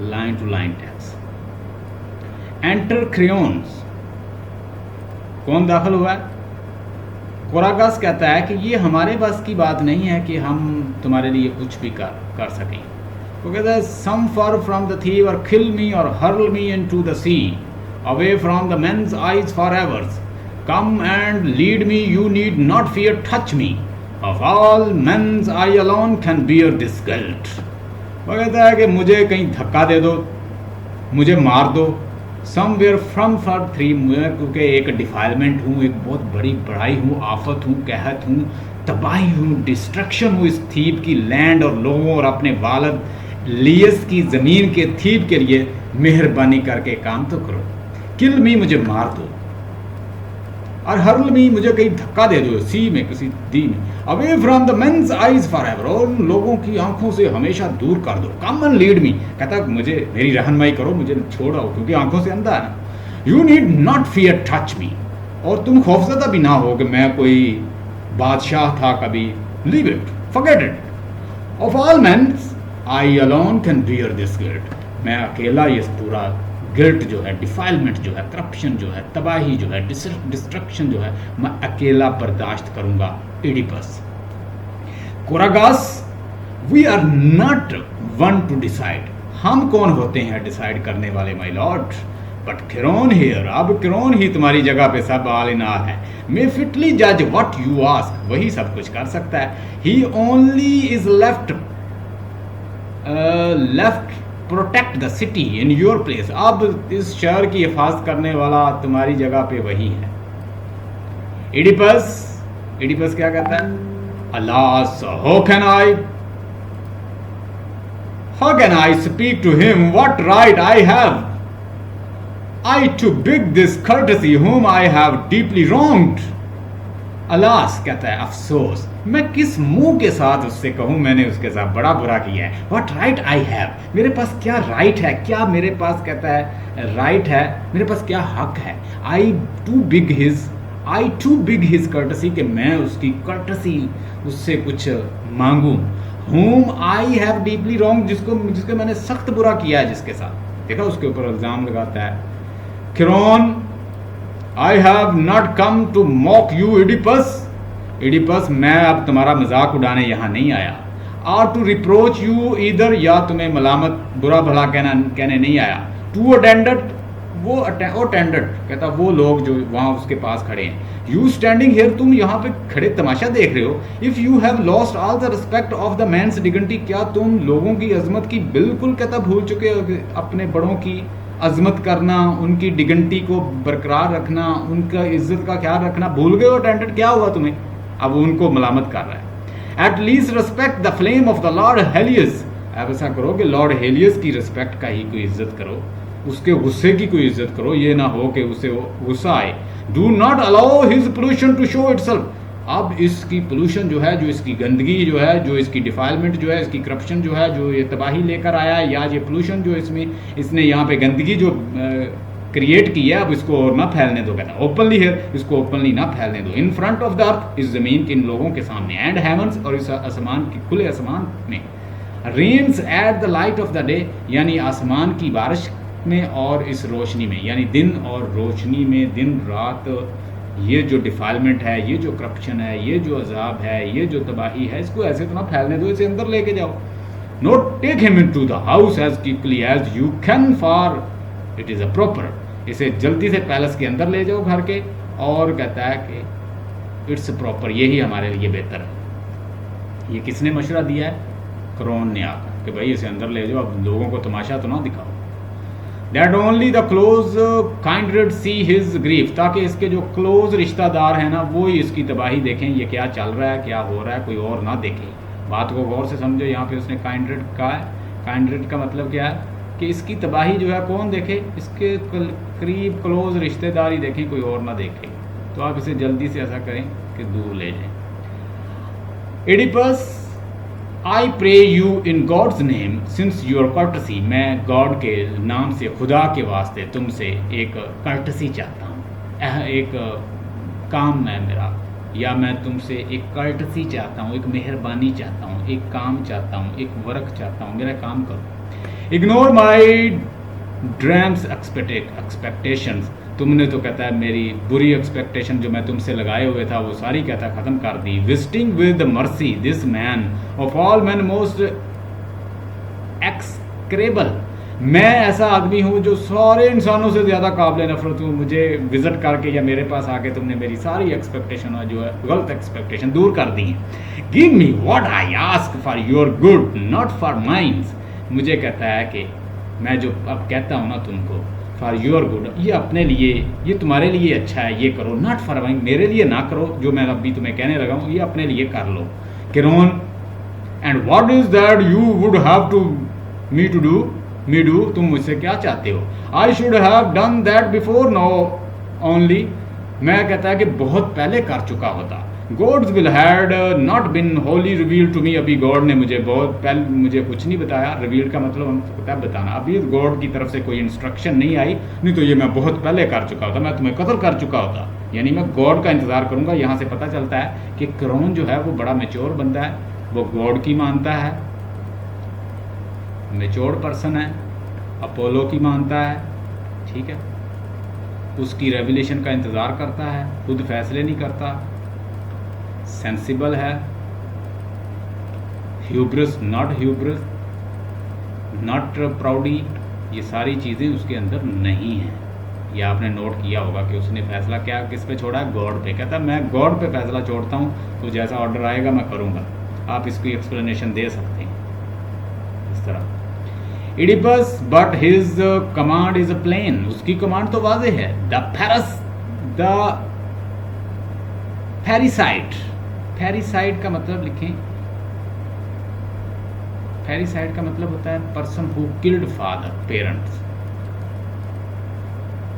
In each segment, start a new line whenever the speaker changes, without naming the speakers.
Line to line text. Enter Creon, कौन दाखिल हुआ है? कोरागस कहता है कि ये हमारे बस की बात नहीं है कि हम तुम्हारे लिए कुछ भी कर सकें। वो कहता है some for from the thief और किल मी और hurl me into the sea away from the men's eyes for ever come and lead me you need not fear touch me of all men's I alone can bear this guilt. वो कहता है कि मुझे कहीं धक्का दे दो, मुझे मार दो, समवेयर फ्रॉम फॉर थ्री, मैं क्योंकि एक डिफाइलमेंट हूँ, एक बहुत बड़ी बड़ाई हूँ, आफत हूँ, कहत हूँ, तबाही हूँ, डिस्ट्रक्शन हूँ इस थीब की लैंड और लोगों और अपने वालद लियस की ज़मीन के थीब के लिए मेहरबानी करके काम तो करो। किल मी, मुझे मार दो, और हर्ल मी, मुझे कहीं धक्का दे दो सी में, किसी दी में, away from the men's eyes for ever, और उन लोगों की आंखों से हमेशा दूर कर दो। कम एंड लीड मी, कहता मुझे मेरी रहनुमाई करो, मुझे छोड़ो क्योंकि आंखों से अंधा है। You need not fear touch मी, और तुम खौफजदा भी ना हो कि मैं कोई बादशाह था कभी। Leave it, forget it, of all men's I alone can bear this guilt, मैं अकेला ये पूरा गिल्ट जो है, डिफाइलमेंट जो है, करप्शन जो है, तबाही जो है, डिस्ट्रक्शन जो है, मैं अकेला बर्दाश्त करूंगा। Oedipus, Choragos, we are not one to decide, हम कौन होते हैं डिसाइड करने वाले my lord, but Creon here, अब क्रेयोन ही तुम्हारी जगह पे सब आल इन आल है। मे फिटली जज व्हाट यू आस्क, वही सब कुछ कर सकता है। He only is left protect the city in your place, अब इस शहर की हिफाजत करने वाला तुम्हारी जगह पे वही है। इडिपस, इडिपस क्या कहता है? Alas, how can I speak to him? What right I have? I to beg this courtesy whom I have deeply wronged. Alas, कहता है अफसोस, मैं किस मुंह के साथ उससे कहूं मैंने उसके साथ बड़ा बुरा किया है। What right I have, मेरे पास क्या राइट है, क्या मेरे पास कहता है राइट है, मेरे पास क्या हक है। I too big his courtesy, कि मैं उसकी courtesy उससे कुछ मांगूं। Whom I have deeply wronged, जिसको मैंने सख्त बुरा किया है, जिसके साथ देखा उसके ऊपर इल्जाम लगाता है। Crayon, I have not come to mock you, Oedipus. Oedipus, मैं अब तुम्हारा मजाक उड़ाने यहाँ नहीं आया। Or to reproach you either, या तुम्हें मलामत बुरा भला कहने नहीं आया। To attendant, वो अटेंडेंट कहता वो लोग जो वहाँ उसके पास खड़े हैं। You standing here, तुम यहाँ पे खड़े तमाशा देख रहे हो। If you have lost all the respect of the man's dignity, क्या तुम लोगों की अजमत की बिल्कुल कहता भूल चुके हो, अपने बड़ों की अजमत करना, उनकी डिग्निटी को बरकरार रखना, उनका इज्जत का ख्याल रखना भूल गए हो। अटेंडेंट, क्या हुआ तुम्हें? अब उनको मलामत कर रहा है। At least respect the flame of the Lord Helios, अब ऐसा करो कि लॉर्ड हेलियस की रिस्पेक्ट का ही कोई इज्जत करो, उसके गुस्से की कोई इज्जत करो, ये ना हो कि उसे गुस्सा आए। Do not allow his pollution to show itself, अब इसकी पोल्यूशन जो है, जो इसकी गंदगी जो है, जो इसकी डिफाइलमेंट जो है, इसकी करप्शन जो है, जो ये तबाही लेकर आया है, या ये पोल्यूशन जो इसने यहाँ पे गंदगी जो क्रिएट की है, अब इसको और ना फैलने दो। कहना ओपनली है, इसको ओपनली ना फैलने दो। In front of the earth, इस ज़मीन के इन लोगों के सामने, एंड हेवंस, और इस आसमान के खुले आसमान में। Rains at the light of the day, यानी आसमान की बारिश में और इस रोशनी में, यानी दिन और रोशनी में, दिन रात, ये जो डिफाइलमेंट है, ये जो करप्शन है, ये जो अजाब है, ये जो तबाही है, इसको ऐसे तो ना फैलने दो, इसे अंदर लेके जाओ। Note take him into the house as quickly as you can, for it is a proper, इसे जल्दी से पैलेस के अंदर ले जाओ घर के, और कहता है कि इट्स प्रॉपर, यही हमारे लिए बेहतर है। ये किसने मशवरा दिया है? क्रेयोन ने आकर, कि भाई इसे अंदर ले जाओ, अब लोगों को तमाशा तो ना दिखाओ। That only the close kindred see his grief, ताकि इसके जो क्लोज रिश्तेदार हैं ना, वो ही इसकी तबाही देखें, ये क्या चल रहा है, क्या हो रहा है, कोई और ना देखे। बात को गौर से समझो, यहाँ पे उसने काइंड्रेड कहा है। काइंड्रेड का मतलब क्या है? कि इसकी तबाही जो है कौन देखे? इसके करीब क्लोज रिश्तेदार ही देखें, कोई और ना देखे। तो आप इसे जल्दी से ऐसा करें कि दूर ले जाएं। Oedipus, I pray you in god's name since your courtesy, मैं गॉड के नाम से, खुदा के वास्ते तुमसे एक कर्टसी चाहता हूँ, एक काम है मेरा, या मैं तुमसे एक कर्टसी चाहता हूँ, एक मेहरबानी चाहता हूँ, एक काम चाहता हूँ, एक वर्क चाहता हूँ, मेरा काम करो। इग्नोर माई ड्रीम्स एक्सपेक्टेशंस, तुमने तो कहता है मेरी बुरी एक्सपेक्टेशन जो मैं तुमसे लगाए हुए था वो सारी कहता है ख़त्म कर दी। Visiting with mercy this man of all man most execrable, मैं ऐसा आदमी हूँ जो सारे इंसानों से ज़्यादा काबिल नफरत हूँ। मुझे विज़िट करके या मेरे पास आके तुमने मेरी सारी एक्सपेक्टेशन जो है गलत एक्सपेक्टेशन दूर कर दी है। Give me what I ask for your good not for mines, मुझे कहता है कि मैं जो अब कहता हूँ ना तुमको फॉर योर गुड, ये अपने लिए, ये तुम्हारे लिए अच्छा है, ये करो, नॉट फॉर माइंड, मेरे लिए ना करो, जो मैं अभी तुम्हें कहने लगा हूँ ये अपने लिए कर लो। Creon and what is that you would have to me to do, me do, तुम मुझसे क्या चाहते हो। I should have done that before no only, मैं कहता है कि बहुत पहले कर चुका होता। Gods will had not been holy reveal to me, अभी गॉड ने मुझे बहुत पहले मुझे कुछ नहीं बताया। रिवील का मतलब हम पता है बताना, अभी गॉड की तरफ से कोई इंस्ट्रक्शन नहीं आई, नहीं तो ये मैं बहुत पहले कर चुका होता, मैं तुम्हें कत्ल कर चुका होता। यानी मैं गॉड का इंतज़ार करूंगा। यहाँ से पता चलता है कि क्रोन जो है वो बड़ा मेच्योर बंदा है, वो गॉड की मानता है, मेच्योर पर्सन है, अपोलो की मानता है, ठीक है, उसकी रेवलेशन का इंतज़ार करता है, खुद फैसले नहीं करता, सेंसिबल है, ह्यूब्रिस नॉट ह्यूब्रिस, नॉट प्राउडी, ये सारी चीज़ें उसके अंदर नहीं हैं। ये आपने नोट किया होगा कि उसने फैसला क्या किस पे छोड़ा है, गॉड पे। कहता है मैं गॉड पे फैसला छोड़ता हूँ, तो जैसा ऑर्डर आएगा मैं करूँगा। आप इसकी एक्सप्लेनेशन दे सकते हैं इस तरह। Oedipus but his command is a plain, उसकी कमांड तो वाज़ेह है। द फेरिसाइड, फेरिसाइड का मतलब लिखें, फेरिसाइड का मतलब होता है person who killed father parents,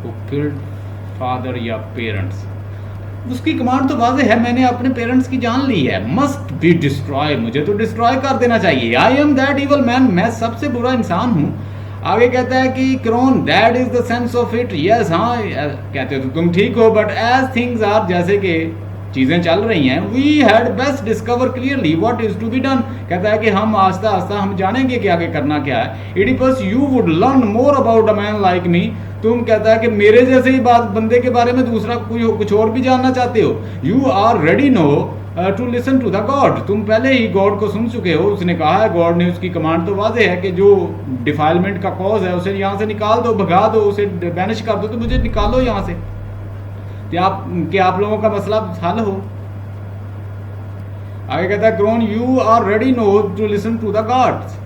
who killed father या पेरेंट्स, उसकी कमांड तो वाज़ेह है, मैंने अपने पेरेंट्स की जान ली है। मस्ट बी डिस्ट्रॉय, मुझे तो डिस्ट्रॉय कर देना चाहिए। I am that evil man, मैं सबसे बुरा इंसान हूँ। आगे कहता है कि Creon that is the sense of it, yes, हाँ कहते हो तो तुम ठीक हो, बट एज थिंग्स आर, जैसे कि चीज़ें चल रही हैं, we had best discover clearly what is to be done, कहता है कि हम आस्ता आस्ता हम जानेंगे कि आगे करना क्या है। Oedipus you would learn more about a man like me, तुम कहता है कि मेरे जैसे ही बात बंदे के बारे में दूसरा कुछ और भी जानना चाहते हो। You are ready no to listen to the god, तुम पहले ही गॉड को सुन चुके हो। उसने कहा है, गॉड ने, उसकी कमांड तो वाज़ेह है कि जो डिफाइलमेंट का कॉज है उसे यहाँ से निकाल दो, भगा दो, उसे बैनिश कर दो, तो मुझे निकालो यहाँ से, कि आप लोगों का मसला हल हो। आगे कहता है Creon you are ready no to listen to the gods,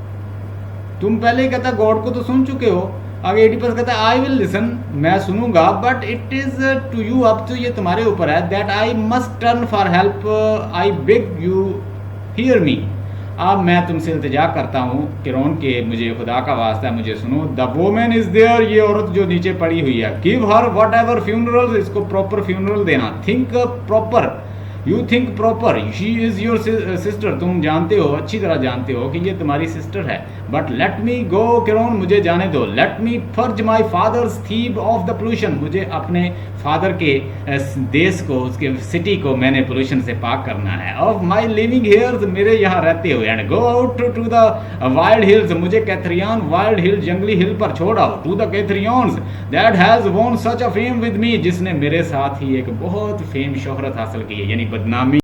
तुम पहले ही कहता गॉड को तो सुन चुके हो। आगे एडिपस कहता है आई विल लिसन, मैं सुनूंगा, but it is to you, अब तो ये तुम्हारे ऊपर है, that I must turn for help, I beg you hear me, अब मैं तुमसे इल्तिजा करता हूँ किरोन के, मुझे खुदा का वास्ता है मुझे सुनो। द वोमेन इज देयर, ये औरत जो नीचे पड़ी हुई है, give her what ever funeral, इसको प्रॉपर फ्यूनरल देना, think proper, you think proper, she is your sister, तुम जानते हो, अच्छी तरह जानते हो कि ये तुम्हारी सिस्टर है, but let me go Kieron, मुझे जाने दो, लेट मी फर्ज my father's thief of the pollution, मुझे अपने फादर के देश को, उसके सिटी को मैंने पोल्यूशन से पाक करना है, ऑफ माई लिविंग हेयर्स, मेरे यहाँ रहते हुए, and go out to the wild hills, मुझे कैथरियन वाइल्ड हिल जंगली हिल पर छोड़ आओ, to the Catherians that has won such a fame with me, जिसने मेरे साथ ही एक बहुत फेम शोहरत हासिल की है, यानी बदनामी